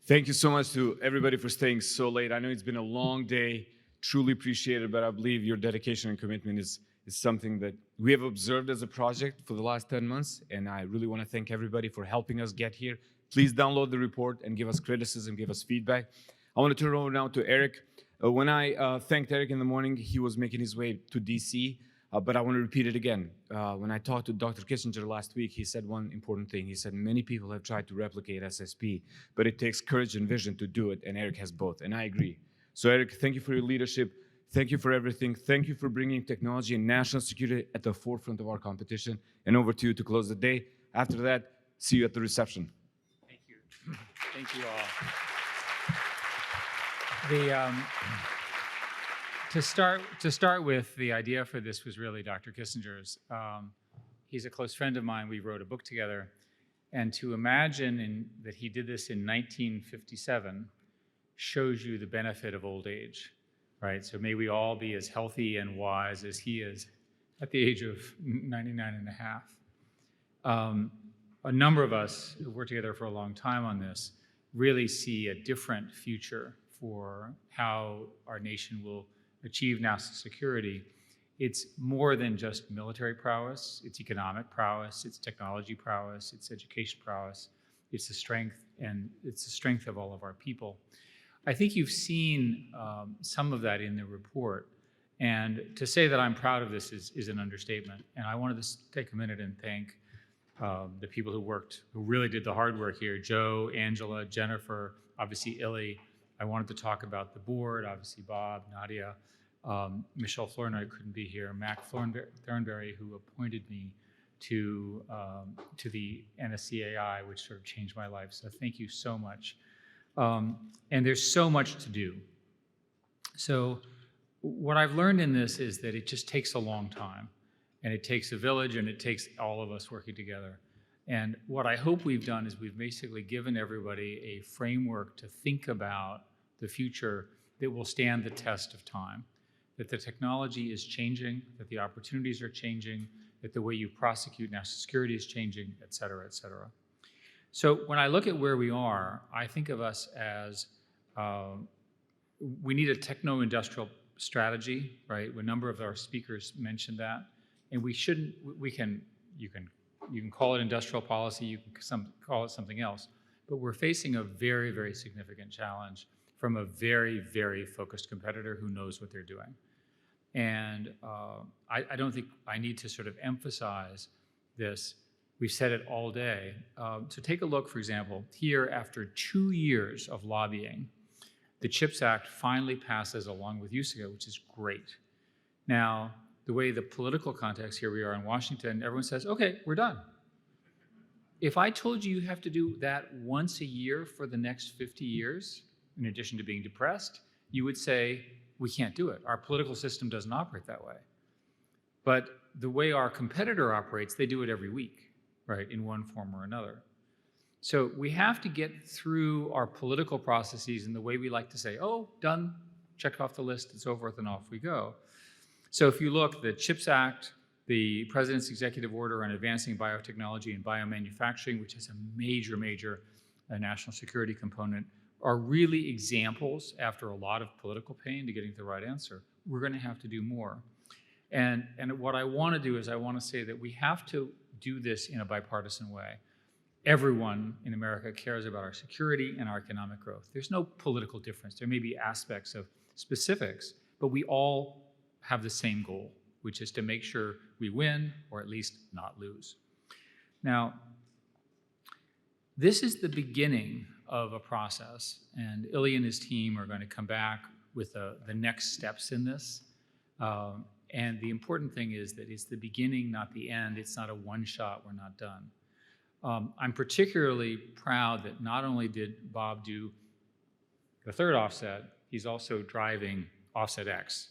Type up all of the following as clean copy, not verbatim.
Thank you so much to everybody for staying so late. I know it's been a long day, truly appreciate it, but I believe your dedication and commitment is something that we have observed as a project for the last 10 months, and I really want to thank everybody for helping us get here. Please download the report and give us criticism, give us feedback. I want to turn it over now to Eric. When I thanked Eric in the morning, he was making his way to DC. But I want to repeat it again. When I talked to Dr. Kissinger last week, he said one important thing. He said, many people have tried to replicate SSP, but it takes courage and vision to do it, and Eric has both, and I agree. So Eric, thank you for your leadership. Thank you for everything. Thank you for bringing technology and national security at the forefront of our competition. And over to you to close the day. After that, see you at the reception. Thank you. Thank you all. To start with, the idea for this was really Dr. Kissinger's. He's a close friend of mine. We wrote a book together. And to imagine that he did this in 1957 shows you the benefit of old age, right? So may we all be as healthy and wise as he is at the age of 99 and a half. A number of us who worked together for a long time on this really see a different future for how our nation will achieve national security. It's more than just military prowess, it's economic prowess, it's technology prowess, it's education prowess, it's the strength, and it's the strength of all of our people. I think you've seen some of that in the report, and to say that I'm proud of this is an understatement. And I wanted to take a minute and thank the people who really did the hard work here, Joe, Angela, Jennifer, obviously Illy. I wanted to talk about the board, obviously Bob, Nadia, Michelle Flournoy couldn't be here, Mac Thornberry, who appointed me to the NSCAI, which sort of changed my life. So thank you so much. And there's so much to do. So what I've learned in this is that it just takes a long time, and it takes a village, and it takes all of us working together. And what I hope we've done is we've basically given everybody a framework to think about the future that will stand the test of time, that the technology is changing, that the opportunities are changing, that the way you prosecute national security is changing, et cetera, et cetera. So when I look at where we are, I think of us as we need a techno-industrial strategy, right? A number of our speakers mentioned that, and you can call it industrial policy, you can call it something else, but we're facing a very, very significant challenge from a very, very focused competitor who knows what they're doing. And I don't think I need to sort of emphasize this. We've said it all day. So take a look, for example, here after 2 years of lobbying, the CHIPS Act finally passes along with USICA, which is great. Now, the way the political context, here we are in Washington, everyone says, okay, we're done. If I told you you have to do that once a year for the next 50 years, in addition to being depressed, you would say, we can't do it. Our political system doesn't operate that way. But the way our competitor operates, they do it every week, right, in one form or another. So we have to get through our political processes in the way we like to say, oh, done, check off the list, it's over with, and off we go. So if you look, the CHIPS Act, the President's Executive Order on Advancing Biotechnology and Biomanufacturing, which has a major, major national security component, are really examples, after a lot of political pain to getting to the right answer. We're going to have to do more. And what I want to do is I want to say that we have to do this in a bipartisan way. Everyone in America cares about our security and our economic growth. There's no political difference. There may be aspects of specifics, but we all have the same goal, which is to make sure we win or at least not lose. Now, this is the beginning of a process, and Illy and his team are going to come back with the next steps in this. And the important thing is that it's the beginning, not the end. It's not a one-shot, we're not done. I'm particularly proud that not only did Bob do the third offset, he's also driving offset X.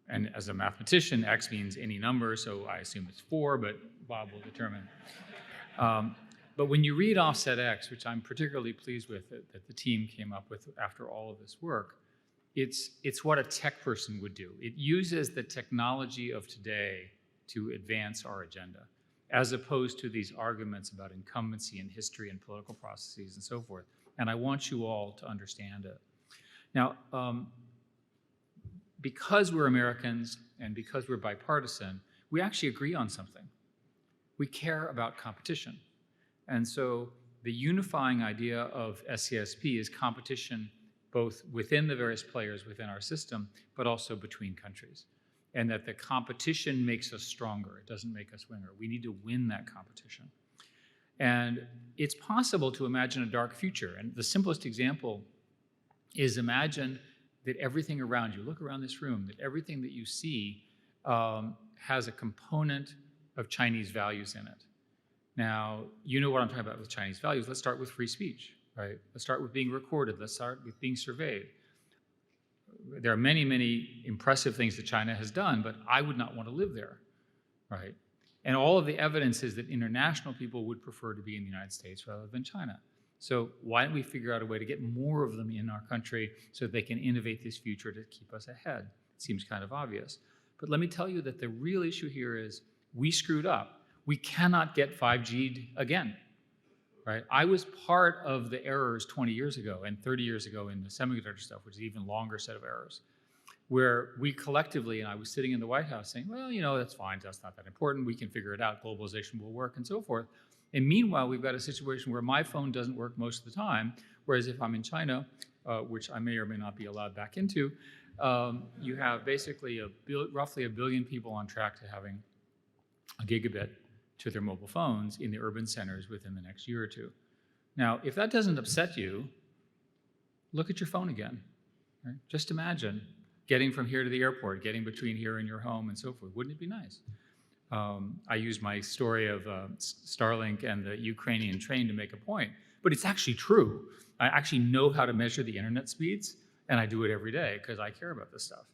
And as a mathematician, X means any number, so I assume it's 4, but Bob will determine. But when you read offset X, which I'm particularly pleased with that the team came up with after all of this work, it's what a tech person would do. It uses the technology of today to advance our agenda, as opposed to these arguments about incumbency and history and political processes and so forth. and I want you all to understand it. Now, because we're Americans and because we're bipartisan, we actually agree on something. We care about competition. And so the unifying idea of SCSP is competition both within the various players within our system, but also between countries. And that the competition makes us stronger. It doesn't make us winner. We need to win that competition. And it's possible to imagine a dark future. And the simplest example is imagine that everything around you, look around this room, that everything that you see has a component of Chinese values in it. Now, you know what I'm talking about with Chinese values. Let's start with free speech, right? Let's start with being recorded. Let's start with being surveyed. There are many, many impressive things that China has done, but I would not want to live there, right? And all of the evidence is that international people would prefer to be in the United States rather than China. So why don't we figure out a way to get more of them in our country so that they can innovate this future to keep us ahead? It seems kind of obvious. But let me tell you that the real issue here is we screwed up. We cannot get 5G'd again, right? I was part of the errors 20 years ago and 30 years ago in the semiconductor stuff, which is an even longer set of errors, where we collectively, and I was sitting in the White House saying, well, you know, that's fine, that's not that important, we can figure it out, globalization will work, and so forth. And meanwhile, we've got a situation where my phone doesn't work most of the time, whereas if I'm in China, which I may or may not be allowed back into, you have basically roughly a billion people on track to having a gigabit to their mobile phones in the urban centers within the next year or two. Now, if that doesn't upset you, look at your phone again. Right? Just imagine getting from here to the airport, getting between here and your home and so forth. Wouldn't it be nice? I use my story of Starlink and the Ukrainian train to make a point, but it's actually true. I actually know how to measure the internet speeds, and I do it every day because I care about this stuff.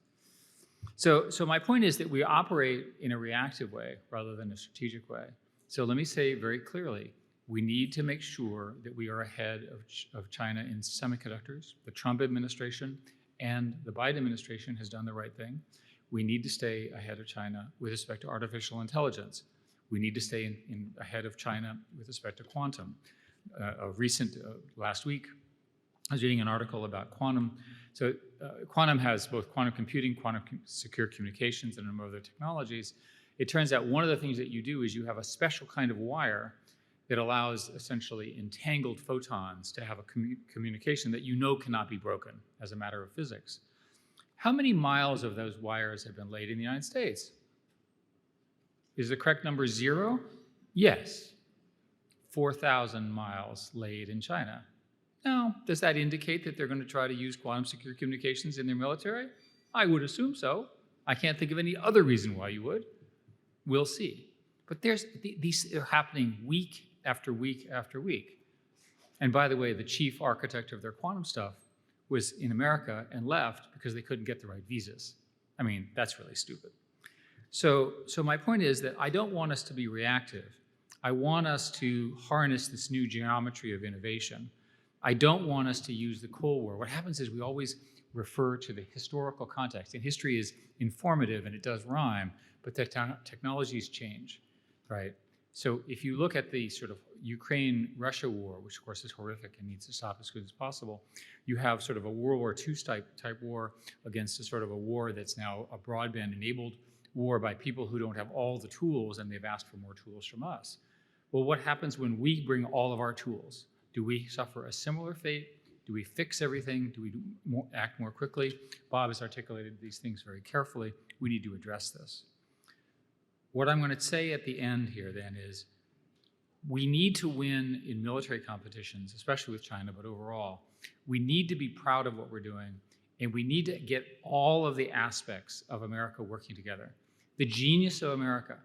So my point is that we operate in a reactive way rather than a strategic way. So let me say very clearly, we need to make sure that we are ahead of China in semiconductors. The Trump administration and the Biden administration has done the right thing. We need to stay ahead of China with respect to artificial intelligence. We need to stay ahead of China with respect to quantum. Last week, I was reading an article about quantum. So quantum has both quantum computing, secure communications, and a number of other technologies. It turns out one of the things that you do is you have a special kind of wire that allows essentially entangled photons to have a communication that you know cannot be broken as a matter of physics. How many miles of those wires have been laid in the United States? Is the correct number 0? Yes. 4,000 miles laid in China. Now, does that indicate that they're going to try to use quantum secure communications in their military? I would assume so. I can't think of any other reason why you would. We'll see. But these are happening week after week after week. And by the way, the chief architect of their quantum stuff was in America and left because they couldn't get the right visas. I mean, that's really stupid. So my point is that I don't want us to be reactive. I want us to harness this new geometry of innovation. I don't want us to use the Cold War. What happens is we always refer to the historical context, and history is informative and it does rhyme, but the technologies change, right? So if you look at the sort of Ukraine-Russia war, which of course is horrific and needs to stop as soon as possible, you have sort of a World War II type war against a sort of a war that's now a broadband-enabled war by people who don't have all the tools, and they've asked for more tools from us. Well, what happens when we bring all of our tools? Do we suffer a similar fate? Do we fix everything? Do we act more quickly? Bob has articulated these things very carefully. We need to address this. What I'm going to say at the end here then is we need to win in military competitions, especially with China, but overall. We need to be proud of what we're doing, and we need to get all of the aspects of America working together. The genius of America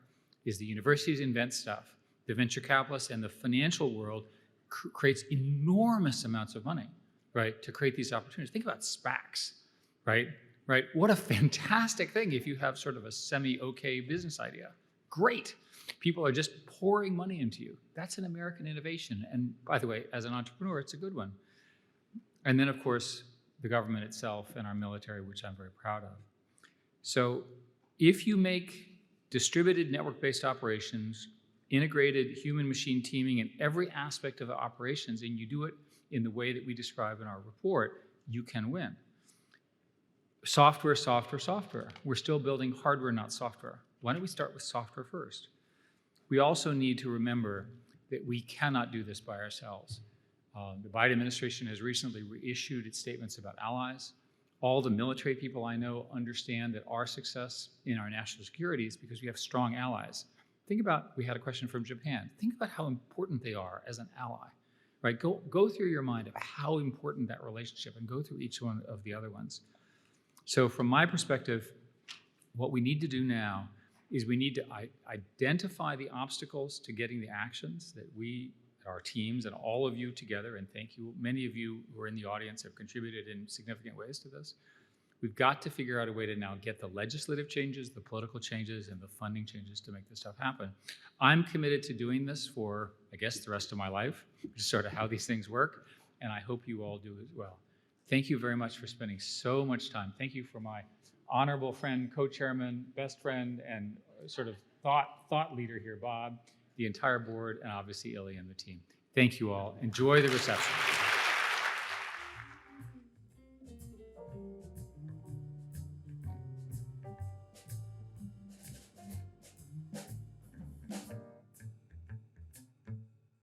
is the universities invent stuff, the venture capitalists and the financial world creates enormous amounts of money, right, to create these opportunities. Think about SPACs, right? What a fantastic thing if you have sort of a semi-okay business idea. Great. People are just pouring money into you. That's an American innovation. And by the way, as an entrepreneur, it's a good one. And then, of course, the government itself and our military, which I'm very proud of. So if you make distributed network-based operations, integrated human-machine teaming in every aspect of the operations, and you do it in the way that we describe in our report, you can win. Software, software, software. We're still building hardware, not software. Why don't we start with software first? We also need to remember that we cannot do this by ourselves. The Biden administration has recently reissued its statements about allies. All the military people I know understand that our success in our national security is because we have strong allies. Think about, we had a question from Japan. Think about how important they are as an ally, right? Go through your mind of how important that relationship, and go through each one of the other ones. So from my perspective, what we need to do now is we need to identify the obstacles to getting the actions that we, our teams, and all of you together, and thank you, many of you who are in the audience have contributed in significant ways to this. We've got to figure out a way to now get the legislative changes, the political changes, and the funding changes to make this stuff happen. I'm committed to doing this for, I guess, the rest of my life, which is sort of how these things work, and I hope you all do as well. Thank you very much for spending so much time. Thank you for my honorable friend, co-chairman, best friend, and sort of thought leader here, Bob, the entire board, and obviously Ilya and the team. Thank you all. Enjoy the reception.